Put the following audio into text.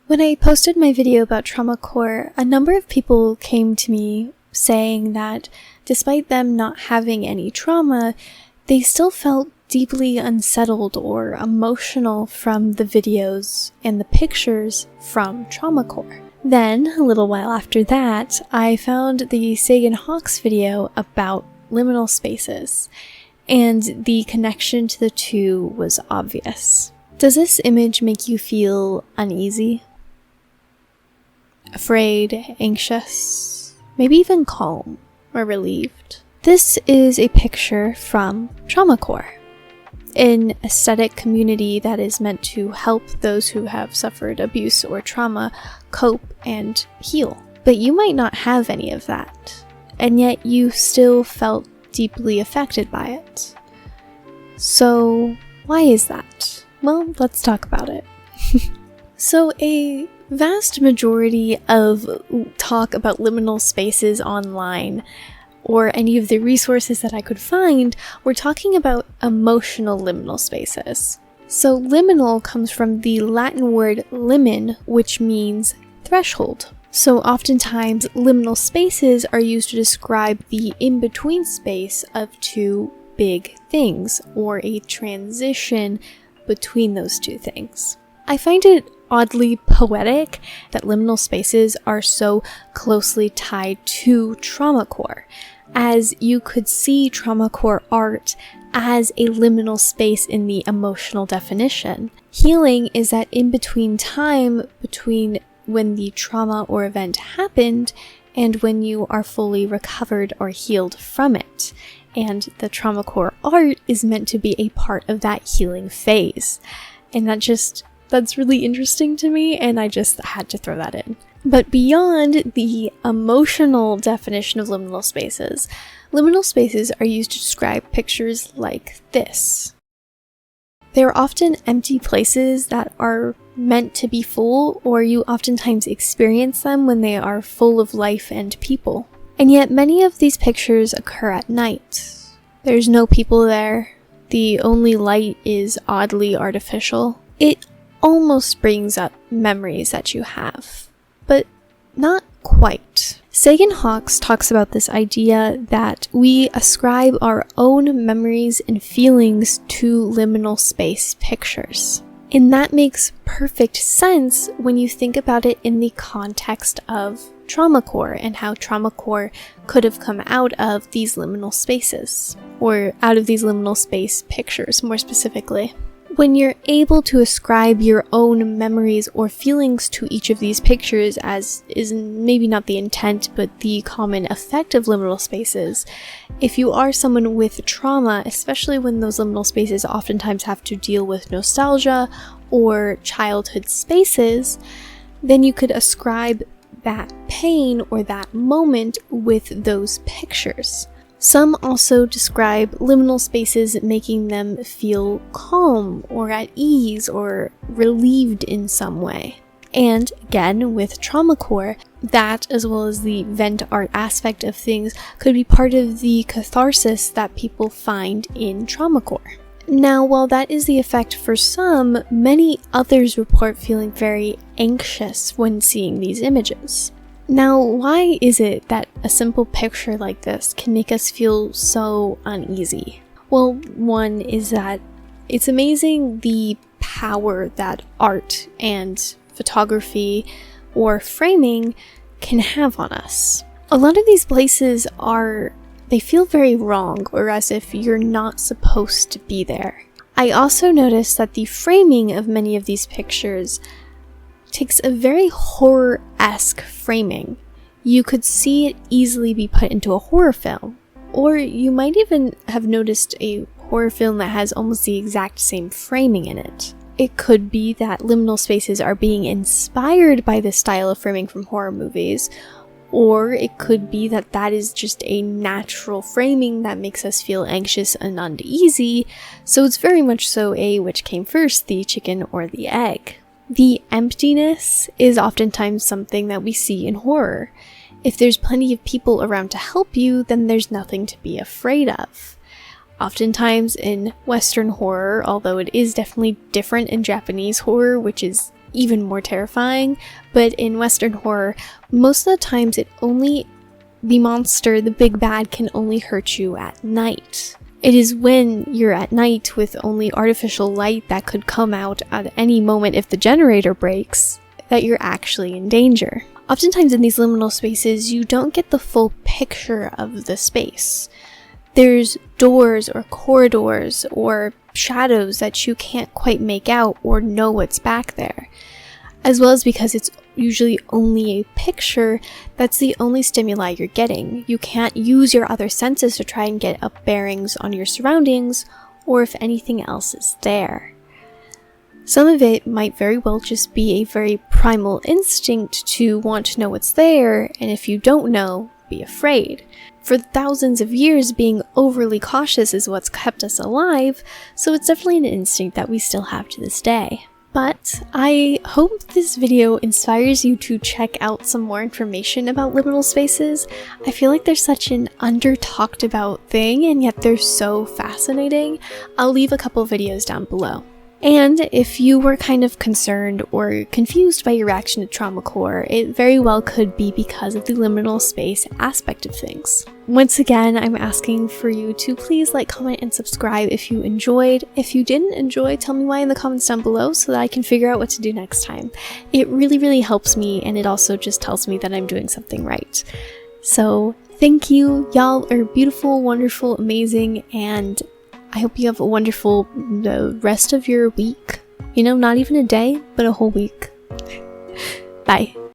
When I posted my video about Traumacore, a number of people came to me saying that despite them not having any trauma, they still felt deeply unsettled or emotional from the videos and the pictures from Traumacore. Then, a little while after that, I found the Sagan Hawks video about liminal spaces, and the connection to the two was obvious. Does this image make you feel uneasy? Afraid, anxious, maybe even calm or relieved? This is a picture from Traumacore, an aesthetic community that is meant to help those who have suffered abuse or trauma cope and heal. But you might not have any of that, and yet you still felt deeply affected by it. So why is that? Well, let's talk about it. So a vast majority of talk about liminal spaces online, or any of the resources that I could find, were talking about emotional liminal spaces. So liminal comes from the Latin word limen, which means threshold. So oftentimes liminal spaces are used to describe the in-between space of two big things, or a transition between those two things. I find it oddly poetic that liminal spaces are so closely tied to Traumacore, as you could see Traumacore art as a liminal space in the emotional definition. Healing is that in-between time between when the trauma or event happened and when you are fully recovered or healed from it. And the Traumacore art is meant to be a part of that healing phase. And that's really interesting to me, and I just had to throw that in. But beyond the emotional definition of liminal spaces are used to describe pictures like this. They're often empty places that are meant to be full, or you oftentimes experience them when they are full of life and people. And yet many of these pictures occur at night. There's no people there. The only light is oddly artificial. It almost brings up memories that you have, but not quite. Sagan Hawks talks about this idea that we ascribe our own memories and feelings to liminal space pictures. And that makes perfect sense when you think about it in the context of Traumacore and how Traumacore could have come out of these liminal spaces, or out of these liminal space pictures more specifically. When you're able to ascribe your own memories or feelings to each of these pictures, as is maybe not the intent but the common effect of liminal spaces, if you are someone with trauma, especially when those liminal spaces oftentimes have to deal with nostalgia or childhood spaces, then you could ascribe that pain or that moment with those pictures. Some also describe liminal spaces making them feel calm or at ease or relieved in some way. And again, with Traumacore, that as well as the vent art aspect of things could be part of the catharsis that people find in Traumacore. Now, while that is the effect for some, many others report feeling very anxious when seeing these images. Now, why is it that a simple picture like this can make us feel so uneasy? Well, one is that it's amazing the power that art and photography or framing can have on us. A lot of these places they feel very wrong, or as if you're not supposed to be there. I also noticed that the framing of many of these pictures takes a very horror-esque framing. You could see it easily be put into a horror film, or you might even have noticed a horror film that has almost the exact same framing in it. It could be that liminal spaces are being inspired by this style of framing from horror movies, or it could be that that is just a natural framing that makes us feel anxious and uneasy, so it's very much so a which came first, the chicken or the egg. The emptiness is oftentimes something that we see in horror. If there's plenty of people around to help you, then there's nothing to be afraid of. Oftentimes in Western horror, although it is definitely different in Japanese horror, which is even more terrifying, but in Western horror, most of the times the monster, the big bad, can only hurt you at night. It is when you're at night with only artificial light that could come out at any moment if the generator breaks that you're actually in danger. Oftentimes in these liminal spaces, you don't get the full picture of the space. There's doors or corridors or shadows that you can't quite make out or know what's back there. As well as because it's usually only a picture, that's the only stimuli you're getting. You can't use your other senses to try and get up bearings on your surroundings or if anything else is there. Some of it might very well just be a very primal instinct to want to know what's there, and if you don't know, be afraid. For thousands of years, being overly cautious is what's kept us alive, so it's definitely an instinct that we still have to this day. But I hope this video inspires you to check out some more information about liminal spaces. I feel like they're such an under-talked about thing, and yet they're so fascinating. I'll leave a couple videos down below. And if you were kind of concerned or confused by your reaction to Traumacore, it very well could be because of the liminal space aspect of things. Once again, I'm asking for you to please like, comment, and subscribe if you enjoyed. If you didn't enjoy, tell me why in the comments down below so that I can figure out what to do next time. It really, really helps me, and it also just tells me that I'm doing something right. So thank you, y'all are beautiful, wonderful, amazing, and I hope you have a wonderful rest of your week. You know, not even a day, but a whole week. Bye.